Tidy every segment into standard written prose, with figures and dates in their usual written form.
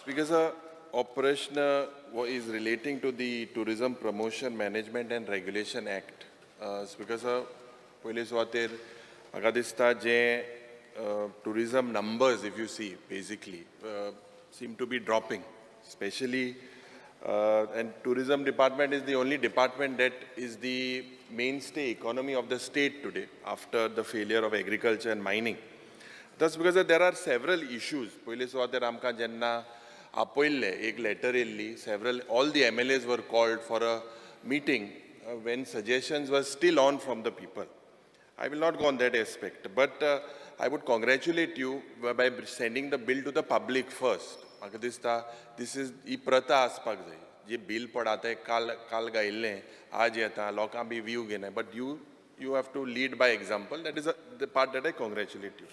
Speaker sir, operation is relating to the Tourism Promotion Management and Regulation Act. Speaker sir, police water agadista je tourism numbers, if you see, basically seem to be dropping, especially and tourism department is the only department that is the mainstay economy of the state today after the failure of agriculture and mining. That's because there are several issues. Police water amka jenna apoille ek letter illi several all the MLAs were called for a meeting when suggestions were still on from the people. I will not go on that aspect, but I would congratulate you by sending the bill to the public first. This is the prata aspak jai. ये bill पढ़ाते हैं काल गाइले आज येता लोकां भी view घेने, but you have to lead by example. That is the part that I congratulate you.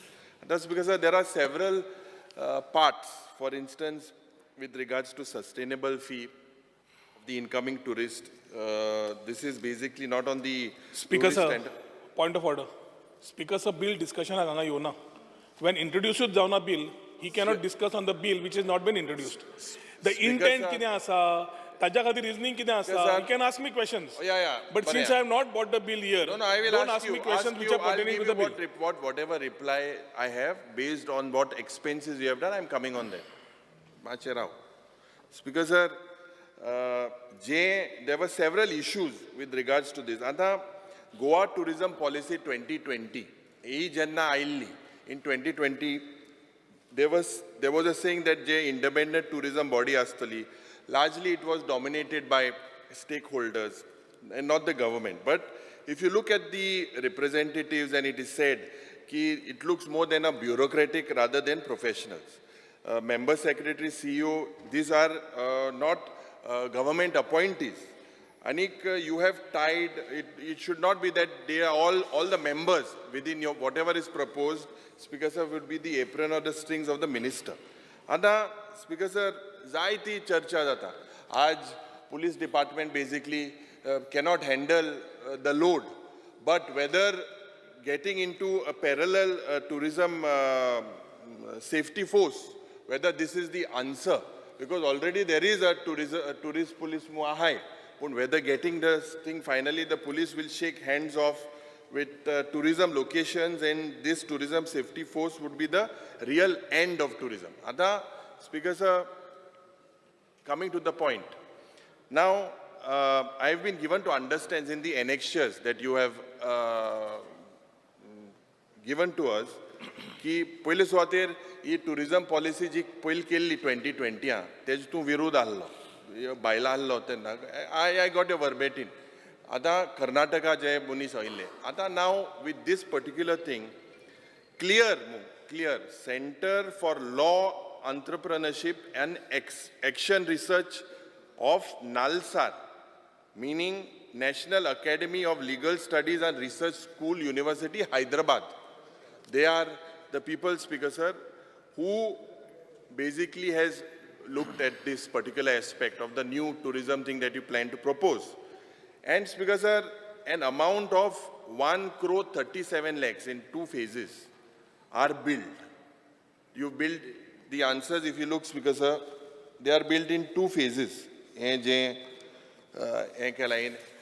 That's because there are several parts. For instance, with regards to sustainable fee of the incoming tourist, this is basically not on the Speaker sir, point of order. Speaker sir, bill discussion aganga yona. When introduced jauna bill, he cannot discuss on the bill which has not been introduced. The intent kide asa, taja khati reasoning kide asa. You can ask me questions. Yeah. But since I have not bought the bill here, no, I will don't ask me questions which are pertaining to the bill. Whatever reply I have based on what expenses you have done, I am coming on that. Macharao. Speaker sir, there were several issues with regards to this. Anta Goa Tourism Policy 2020. In 2020, there was a saying that the independent tourism body astali, largely it was dominated by stakeholders and not the government. But if you look at the representatives, and it is said that it looks more than a bureaucratic rather than professionals. Member secretary, CEO, these are not government appointees. Anik, you have tied, it should not be that they are all the members within your, whatever is proposed, Speaker sir, would be the apron or the strings of the minister. Anta, Speaker sir, zaiti charcha jata. Aaj police department basically cannot handle the load. But whether getting into a parallel tourism safety force, whether this is the answer, because already there is a tourist police muahai. Whether getting this thing, finally the police will shake hands off with tourism locations, and this tourism safety force would be the real end of tourism. Ada, Speaker sir, coming to the point. Now, I have been given to understand in the annexures that you have given to us, कि पहिले सुवातेर ही tourism policy जी पहिले केल्ली 2020 तेज तूं विरोध आहलो बायला आहलो तेन्ना I got a verbatim. आता कर्नाटका जे मुनीस आयिल्ले आता now with this particular thing clear Center for Law Entrepreneurship and Action Research of Nalsar, meaning National Academy of Legal Studies and Research School, University, Hyderabad. They are the people, Speaker sir, who basically has looked at this particular aspect of the new tourism thing that you plan to propose. And Speaker sir, an amount of 1,37 lakhs in 2 phases are billed. You build the answers, if you look, Speaker sir, they are built in 2 phases.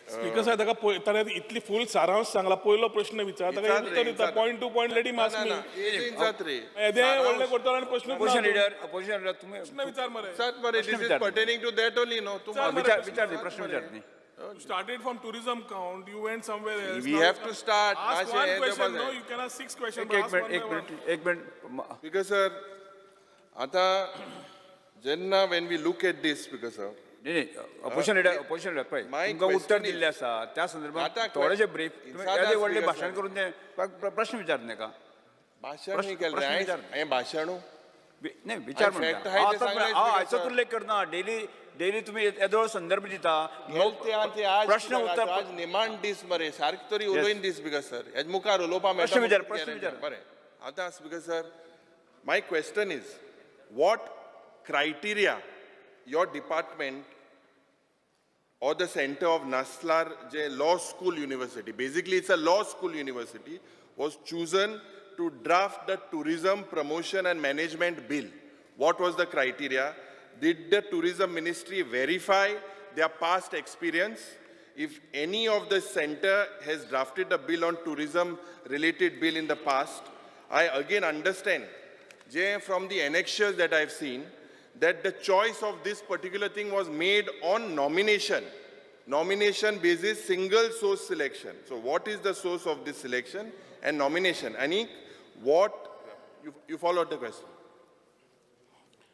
Speaker sir, ताका इतली full सारांश सांगला पयलो प्रश्न विचार ताका उत्तर दिता point to point let him ask me एदे व्हडले करता आनी प्रश्न opposition leader तुम्ही प्रश्न विचार मरे Sir, but this is pertaining to that only, no? विचार दे प्रश्न विचार दे You started from tourism count, you went somewhere else. We have to start. Ask one question, no, you can ask 6 questions. एक minute Because sir, आता jenna when we look at this, because sir, नाही opposition leader पळय तुमकां उत्तर दिल्ले आसा त्या संदर्भात थोडेशे ब्रीफ तुम्ही एदे व्हडले भाशण करून ते प्रश्न विचार नाका भाषण नाही केलं आहे भाषण नाही विचार म्हणटा हाचो उल्लेख करना डेली तुम्ही येदो संदर्भ दिता प्रश्न उत्तर आज निमांड दीस मरे सारकी तरी उलोवन दीस बिकॉज सर हेज मुखार उलोवपा प्रश्न विचार बरें आतां because sir my question is what criteria your department or the center of Naslar Law School University, basically it's a law school university, was chosen to draft the tourism promotion and management bill. What was the criteria? did the tourism ministry verify their past experience? If any of the center has drafted a bill on tourism related bill in the past, I again understand, Jay, from the annexures that I've seen, that the choice of this particular thing was made on nomination basis, single source selection. So what is the source of this selection and nomination? Anik, you followed the question.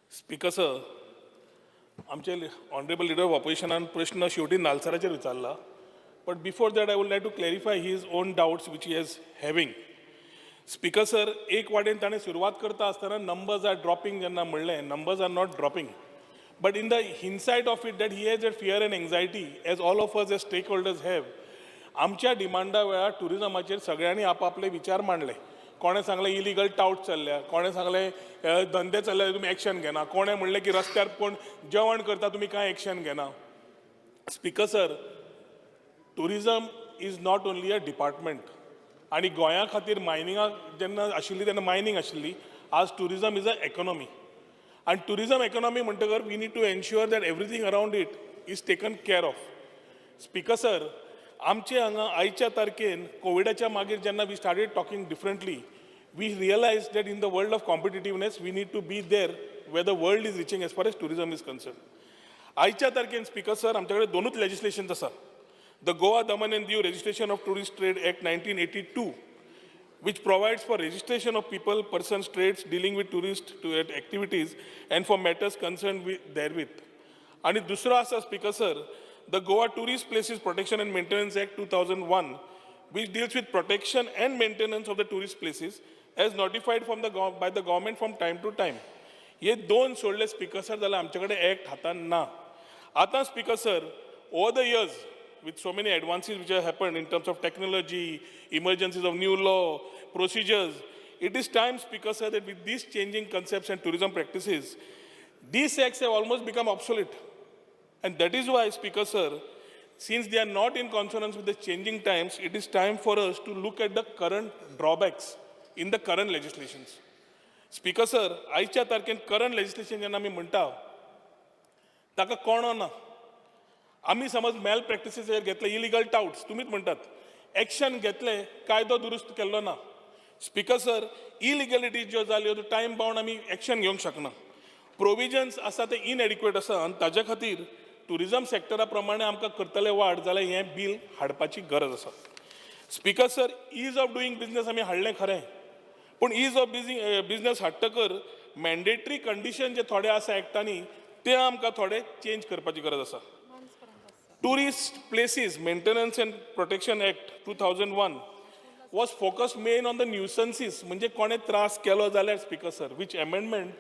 Speaker sir, आमचे honorable leader of opposition प्रश्न शेवटी नालसराचेर विचारला. But before that, I would like to clarify his own doubts which he is having. Speaker sir, एक वाटेन ताणें सुरवात करता आसतना numbers are dropping जेन्ना म्हणलें, numbers are not dropping. But in the hindsight of it, that he has that fear and anxiety, as all of us as stakeholders have. आमच्या डिमांडा वेळार टुरिजमाचेर सगळ्यांनी आपापले विचार मांडले. कोणे सांगले इलिगल टाउट चल्ल्या, कोणे सांगले धंदे चल्ले तुम्ही ॲक्शन घेना, कोणे म्हणले की रस्त्यार कोण जेवण करता तुम्ही काय ॲक्शन घेना. Speaker sir, tourism is not only a department. आणि गोंया खातीर मायनिंगाक जेन्ना आशिल्ली तेन्ना मायनिंग आशिल्ली. आज टुरिजम इज अ इकॉनॉमी. आणि टुरिजम इकॉनॉमी म्हणटकर we need to ensure that everything around it is taken care of. Speaker sir, आमचे हांगा आयच्या तारखेन कोविडाच्या मागीर जेन्ना we started talking differently, we realise that in the world of competitiveness we need to be there where the world is reaching as far as tourism is concern. आयच्या तारखेन speaker sir, आमचे कडेन दोनूच लेजिस्लेशन्स आसा. The Goa Daman and Diu Registration of Tourist Trade Act 1982, which provides for registration of people, persons, trades dealing with tourist activities and for matters concerned therewith. And dusra asa Speaker sir, the Goa Tourist Places Protection and Maintenance Act 2001, which deals with protection and maintenance of the tourist places as notified by the government from time to time. हे दोन सोडले Speaker sir, जाल्यार आमचे कडेन act हातान ना. आता Speaker sir, over the years, with so many advances which have happened in terms of technology, emergencies of new law, procedures, it is time, Speaker sir, that with these changing concepts and tourism practices, these acts have almost become obsolete. And that is why, Speaker sir, since they are not in consonance with the changing times, it is time for us to look at the current drawbacks in the current legislations. Speaker sir, आयच्या तारखेन current legislation जेन्ना आमी म्हणटा, ताका कोणो ना. आम्ही समज mail practices घेतले, illegal touts तुम्हीच म्हणतात, ॲक्शन घेतले, कायदो दुरुस्त केल्लो ना. स्पीकर सर, इलिगॅलिटी ज्यो जाल्यो त्यो टायम बाउंड आमी ॲक्शन घेवंक शकना. प्रोविजन्स आसा ते इनएडिक्वेट आसा आनी ताज्या खातीर टुरिजम सेक्टरा प्रमाणे आमकां करतले वाड जाल्यार हें बील हाडपाची गरज आसा. Speaker sir, ease of doing business आमी हाडलें खरें, पूण ईज ऑफ बिझनेस हाडटकर मॅन्डेटरी कंडिशन जे थोडे आसा एक्टांनी ते आमकां थोडे चेंज करपाची गरज आसा. Tourist Places Maintenance and Protection Act 2001 was focused main on the nuisances, म्हणजे कोणे त्रास केलो जाल्यार Speaker sir, which amendment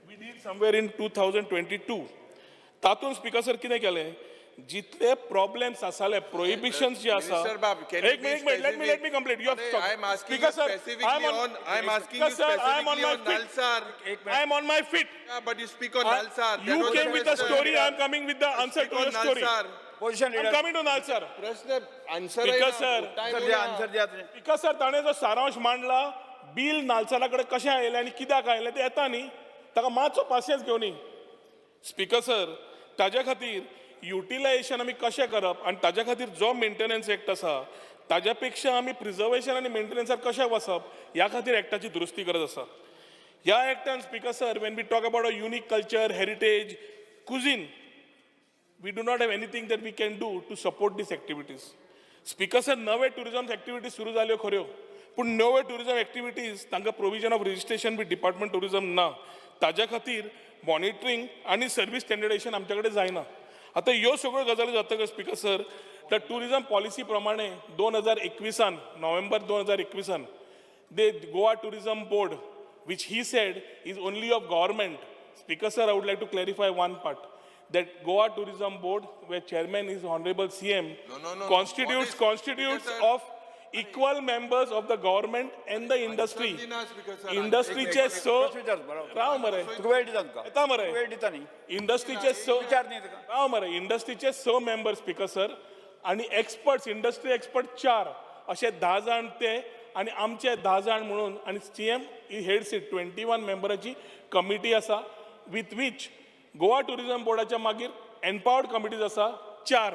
we did somewhere in 2022. तातून Speaker sir कितें केलें, जितले प्रॉब्लेम्स आसाले, प्रोहिबिशन्स जे आसा. एक minute, let me complete. You have to talk. I am asking Speaker you sir, specifically on I am on my feet. Yeah, but you speak on Nalsar. You came with the story, I am coming with the answer to your story. Position I'm coming to Nalsar. प्रश्न answer Speaker sir, answer द्या तुम्ही. Speaker sir, ताणें जो सारांश मांडला, bill नालसरा कडेन कशें आयलें आनी कित्याक आयलें तें येता न्ही, ताका मातसो पासियन्स घेवन न्ही. स्पीकर सर, ताज्या खातीर युटिलायझेशन आमी कशें करप आनी ताज्या खातीर जो मेंटेनन्स एक्ट आसा ताज्या पेक्षा आमी प्रिजर्वेशन आनी मेंटेनन्सार कशें वचप ह्या खातीर एक्टाची दुरुस्ती गरज आसा. ह्या एक्टान speaker sir, when we talk about a unique culture, heritage, cuisine, we do not have anything that we can do to support these activities. Speaker sir, नवे टुरिजम एक्टिविटीज सुरू जाल्यो खऱ्यो, पूण नवे टुरिजम एक्टिविटीज तांकां provision of registration with department tourism ना. ताज्या खातीर monitoring आनी सर्वीस स्टँडर्डायझेशन आमचे कडेन जायना. आतां ह्यो सगळ्यो गजाली जातकच स्पीकर सर, त्या टुरिजम पॉलिसी प्रमाणे 2021 नोव्हेंबर 2021 the Goa tourism board, which he said is only of government. Speaker sir, I would like to clarify one part. That Goa Tourism Board, where chairman is Honorable CM, constitutes of equal members of the government and the industry. Industry चे so Rao मरे, वेळ दितात का? येता मरे, वेळ दिता न्ही. industry चे so विचार नाही का? राव मरे, industry चे so members Speaker sir, आणि experts, industry expert 4 असे 10 जाण ते आणि आमचे 10 जाण म्हणून, आणि CM ही हेड सीट 21 मेंबराची कमिटी आसा, with which गोवा टुरिझम बोर्डाच्या मागीर एम्पावर्ड कमिटीज आसा 4.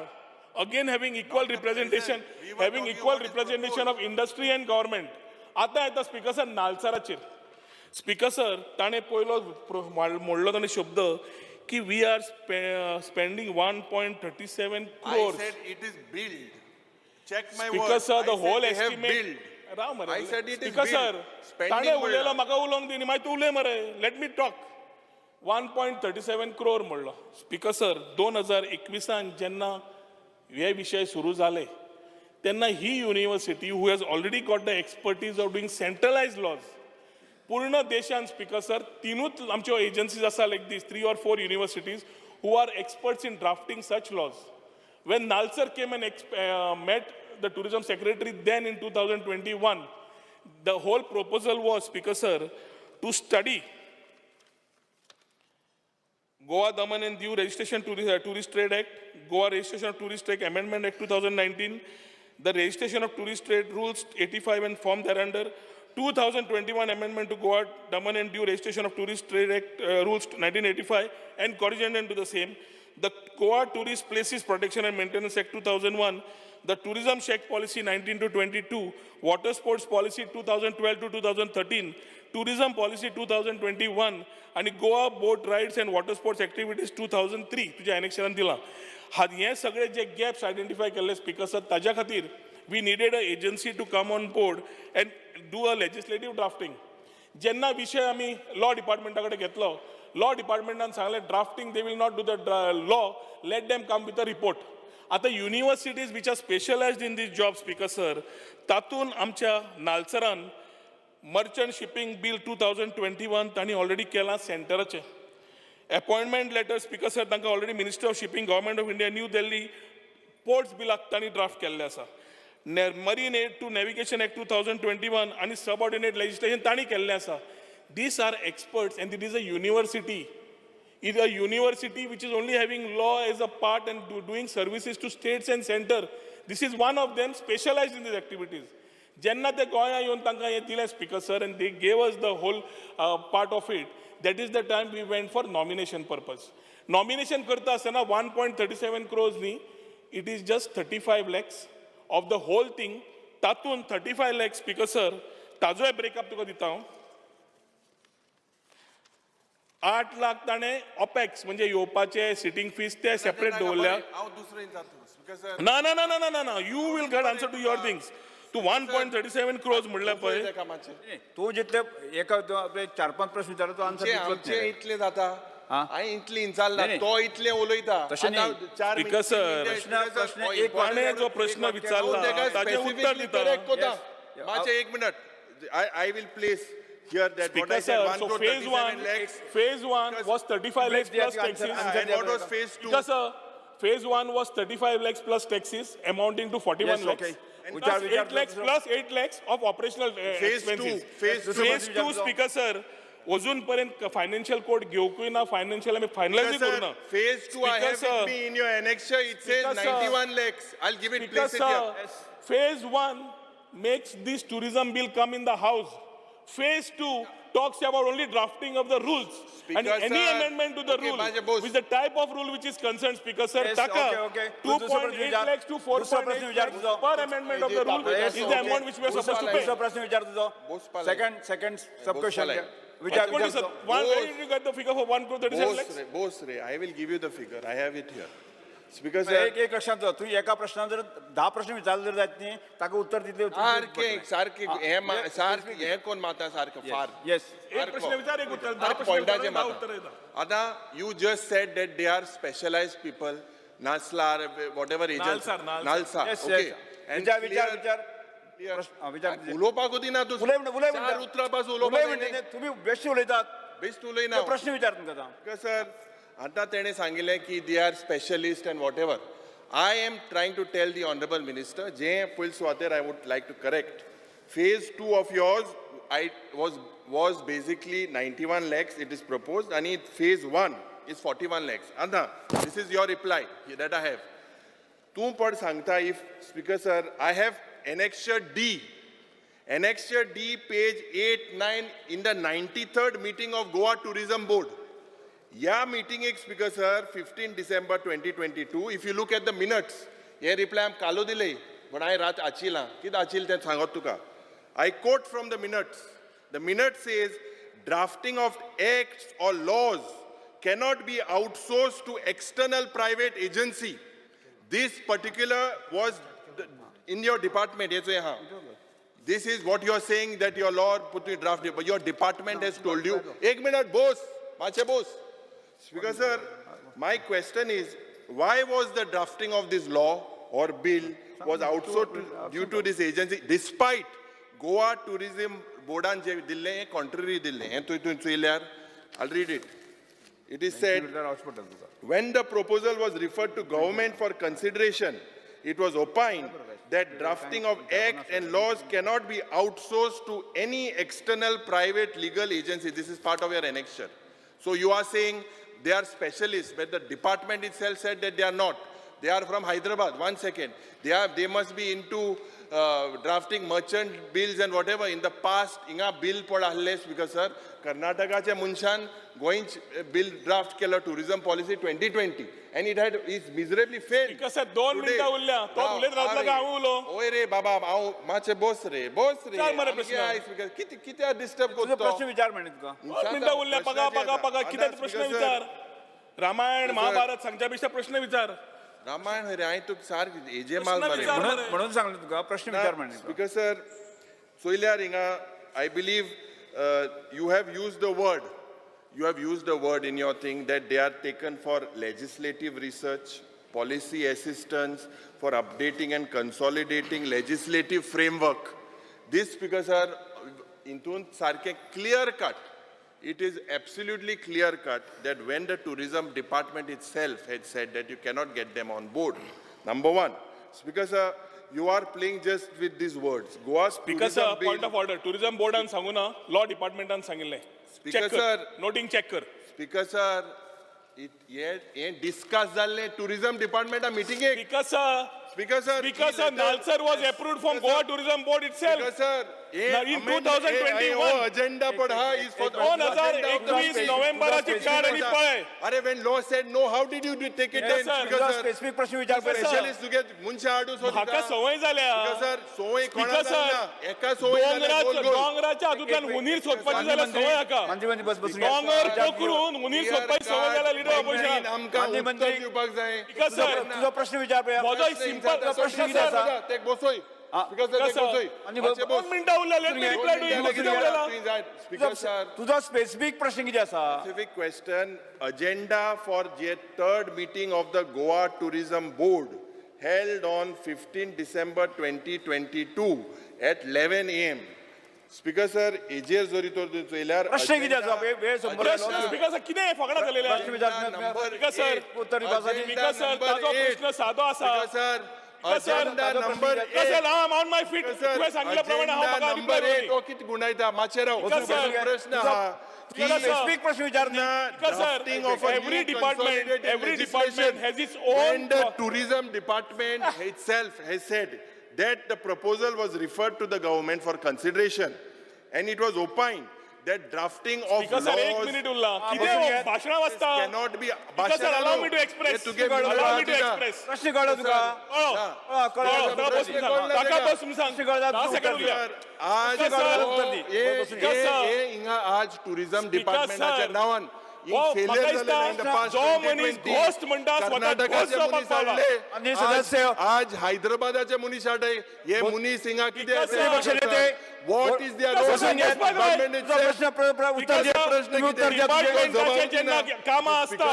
Again having equal representation of industry and government. आतां येता स्पीकर सर नालसराचेर. स्पीकर सर ताणें पयलो मोडलो ताणें शब्द की we are spending 1.37 I crores. said it is built. Check my Speaker words. sir, the I said whole they have estimate. built. Rao मरे. I said it is Speaker sir, built. Spending ताणें म्हणला. उलयलो म्हाका उलोवंक दिनी मागीर तूं उलय मरे. Let me talk. 1.37 crore म्हणलो. स्पीकर सर 2021 जेन्ना हे विशय सुरू जाले तेन्ना ही university who has already got the expertise of doing centralise laws पूर्ण देशान स्पीकर सर 3च आमच्यो एजन्सीज आसा लायक दीस 3 or 4 universities who are experts in drafting such laws. When Nalsar came and met the tourism secretary then in 2021, the whole proposal was, Speaker sir, to study Goa Daman and Diu Registration Tourist Trade Act, Goa Registration of Tourist Trade Amendment Act 2019, the Registration of Tourist Trade Rules 85 and form thereunder, 2021 Amendment to Goa Daman and Diu Registration of Tourist Trade Act Rules 1985 and corrigendum to the same, the Goa Tourist Places Protection and Maintenance Act 2001, the Tourism Check Policy 19 to 22, Water Sports Policy 2012 to 2013, Tourism Policy 2021 आणि Goa boat rides and water sports activities 2003 तुझ्या एनेक्शनान दिला. हे सगळे जे gaps identify केल्ले speaker sir ताज्या खातीर we needed a agency to come on board and do a legislative drafting. जेन्ना विशय आमी लॉ डिपार्टमेंटा कडेन घेतलो, लॉ डिपार्टमेंटान सांगलें drafting they will not do the law, let them come with a report. आता universities which are specialised in these job speaker sir तातूंत आमच्या नालसरान मर्चंट शिपिंग बिल 2021 तांणी ऑलरेडी केला सेंटराचे. अपॉइंटमेंट लेटर स्पीकर सर तांकां already minister of shipping government of India New Delhi ports बिलाक तांणी draft केल्ले आसा. Marine aid to navigation act 2021 आणि सबऑर्डिनेट लेजिस्लेशन तांणी केल्लें आसा. These are experts and it is a university. It is a university which is only having law as a part and doing services to states and center. This is one of them specialized in these activities. Jenna te goya yon tanga ye dile speaker sir and they gave us the whole part of it. That is the time we went for nomination purpose. Nomination karta asana 1.37 crores ni. It is just 35 lakhs of the whole thing. Tatun 35 lakhs speaker sir. Tajo breakup tuka dita hu. 8 lakh ताणे ऑपॅक्स म्हणजे येवपाचे sitting fees ते separate दवरल्या. हांव दुसरें जाता speaker sir. ना ना ना ना ना ना you will get answer to your things. तू 1.37 crores म्हणल्या पळय. तू जितले एका 4-5 प्रश्न विचारतो तो आन्सर आमचे इतले जाता. हांवें इतली इंचारला तो इतले उलयता. स्पीकर सर ताणें जो प्रश्न विचारला ताचें उत्तर दिता. मातशें 1 minute. I will place here that what I Speaker said, sir, 1 so crore 37 lakhs. phase one was 35 lakhs plus taxes. And what was phase 2? Speaker sir, phase 1 was 35 lakhs plus taxes amounting to 41 lakhs. okay. And plus 8 lakhs plus 8 lakhs of operational expenses. Phase 2 Speaker sir, अजून पर्यंत financial code घेवकूय ना, financial आमी finalise करूना. Phase 2 I have with me in your annexure, it says 91 lakhs. I'll give it, place it here. Phase 1 makes this tourism bill come in the house. Phase 2 talks about only drafting of the rules. And any amendment to the rule with the type of rule which is concerned, Speaker sir, taka 2.8 lakhs to 4.8 lakhs per amendment of the rule is the amount which we are supposed to pay. प्रश्न विचार तुझो. Second सब question Where did you get the figure for 1.37 lakhs? Boss Ray, I will give you the figure. I have it here. Speaker sir. एक लक्षात ठेव, तू एका प्रश्नावर जर 10 प्रश्न विचारले जर जात नाही ताका उत्तर दिले सारखे हे कोण माता सारखं फार. येस एक प्रश्न विचार, एक उत्तर, 10 प्रश्न पॉइंटाचे विचार, 10 माता. उत्तर येतात. आता you just said that they are specialized people, Naslar, whatever agents. Nalsar. Yes, Okay. yes. And विचार उलोवपाक दिना तू. चार उतरापासून उलोवपाक तुम्ही बेस्ट उलयतात. बेस्ट उलयना. प्रश्न विचार तुमकां. सर आता तेणे सांगिल्लें की they are specialist and whatever. I am trying to tell the honourable minister जे पयले सुवातेर I would like to correct. Phase 2 of yours I was basically 91 lakhs it is proposed and phase 1 is 41 lakhs. Anta, this is your reply that I have. Tu pad sangta if Speaker sir, I have annexure D. Annexure D page 8-9 in the 93rd meeting of Goa Tourism Board. या मिटिंगेक speaker sir 15 डिसेंबर 2022 if you look at the minutes हे reply आम कालो दिले पण हांवें रात आचिलां कितें आचिल तें सांगत तुका I quote from the minutes. The minute says drafting of acts or laws cannot be outsourced to external private agency. This particular was in your department. Yes, yeah. This is what you are saying that your law put in draft, but your department has told you. Ek minute, boss. Mache boss. Speaker sir, my question is, why was the drafting of this law or bill was outsourced due to this agency, despite Goa Tourism Board and Dille contrary Dille. I'll read it. It is said, when the proposal was referred to government for consideration, it was opined that drafting of acts and laws cannot be outsourced to any external private legal agency. This is part of your annexure. So you are saying they are specialists, but the department itself said that they are not. They are from Hyderabad. 1 second. They must be into drafting merchant bills and whatever. In the past, inga bill पडाले because sir, Karnatakaच्या मुनशान going bill draft केलं tourism policy 2020 and it had is miserably failed. Because sir, 2 मिनिटं उरल्या. तो उलयत रावतलो का हांव उलो? ओय रे बाबा हांव मातशे बोस रे. विचार मरे प्रश्न. किती डिस्टर्ब तुझा करतो. प्रश्न विचार म्हणे तुका 2 मिनिटं उरल्या. पगा किती प्रश्न विचार. रामायण महाभारत सांगच्या पेक्षा प्रश्न विचार. रामायण रे हांवें तुका सारकें हेजे माल प्रश्न मरे. विचार. म्हणून सांगलं तुका प्रश्न विचार म्हणे तुका. Because sir, Soilyar Inga, I believe you have used the word in your thing that they are taken for legislative research, policy assistance, for updating and consolidating legislative framework. This because sir, intun sarke clear cut. It is absolutely clear cut that when the tourism department itself had said that you cannot get them on board. Number one, because you are playing just with these words. Goa's Because tourism bill. point of order, tourism board and सांगू ना, law department and सांगितले. Speaker Check कर. sir. Noting check कर. Speaker sir, it discuss zalle tourism department a meeting ek. Because Nalsar was approved from Goa Tourism Board itself. Speaker sir, in 2021 agenda padha is for 2021 नोव्हेंबराची 4 आणि पळय. Are when law said no, how did you take it Yes, in? sir. Speaker तुझा sir, specific प्रश्न विचार Yes, sir. specialist to get मुनशा हाडूस होता. म्हाका सवय झाल्या. Speaker sir, सोय Speaker कोणा sir, जाल्या? एका सोय जाल्या गोल गोल. डोंगराच्या हातूंतल्यान हुनीर सोदपाची जाल्यार सवय हाका. मंत्री बस बसून डोंगर पोखरून हुनीर सोदपाची सवय जाल्यार लिडर ऑपोजिशन. आमकां मंत्री- उत्तर दिवपाक जाय. Because sir, तुझा प्रश्न विचार पळया. म्हजो एक सिंपल प्रश्न कितें आसा? सर. तेक बसोय. Speaker sir, Because तेक बसोय. आणि मातशे बस. 2 मिनिटं उरल्या. Let me reply to you. किती उरलेला? Speaker sir, तुझा स्पेसिफिक प्रश्न किती असा? specific question. Agenda for the third meeting of the Goa Tourism Board held on 15 December 2022 at 11 a.m. Speaker sir, AJS जोरी तो चोयल्यार प्रश्न किती असा? वेळ संपला. प्रश्न स्पीकर कितें फकाणां जालेल्या? प्रश्न विचार स्पीकर सर, उत्तर दिवपासाठी. स्पीकर सर, ताजो प्रश्न सादो आसा. agenda number 8. Sir, I'm on my feet. तुवें सांगिल्ल्याप्रमाणे हांव म्हाका number reply 8 करतली. किती गुणायता मातशे राव. Sir, प्रश्न हा की स्पेसिफिक प्रश्न विचार Because drafting sir, of a every new department consolidated legislation has its when own. the tourism department itself has said that the proposal was referred to the government for consideration and it was opined that drafting of Because sir, 1 laws minute Urla. कितें भाशणां वाचता? cannot be Because sir, allow me to express. Allow me to express. प्रश्न कळलं तुका? ताका बस म्हणून सांग. 10 सेकंड उरल्या. आज आज टुरिझम डिपार्टमेंटाच्या नावान जो मनीस घोस्ट म्हणटा स्वता घोस्ट जावपाक पावला. आणि सदस्य आज हैदराबादाचे मनीस हाडय हे मनीस हिंगा कितें पक्ष नेते व्हॉट इज देअर प्रश्न उत्तर द्या. प्रश्न डिपार्टमेंटाचे जेन्ना कामां आसता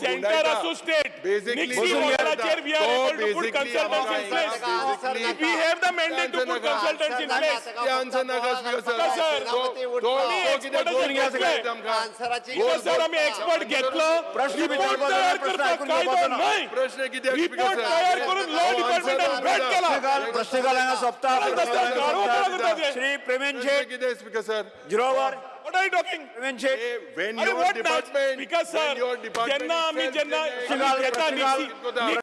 सेंटर आसूं स्टेट निक्सी मॉडेलाचेर we are able to put consultancy in place. We have the mandate to put consultancy in place. Sir आम्ही एक्सपर्ट घेतलो. प्रश्न तयार करपाक कायदो नाही. प्रश्न कितें रिपोर्ट तयार करून लॉ डिपार्टमेंटान भेट केला. प्रश्न घालना सोपता. श्री प्रेमेन शेठ कितें स्पीकर सर जिरोवर. What are you talking? Premen Sheth when अरे your what not? department Because sir, when your department जेन्ना आम्ही itself जेन्ना जेन्ना घेता निक्सी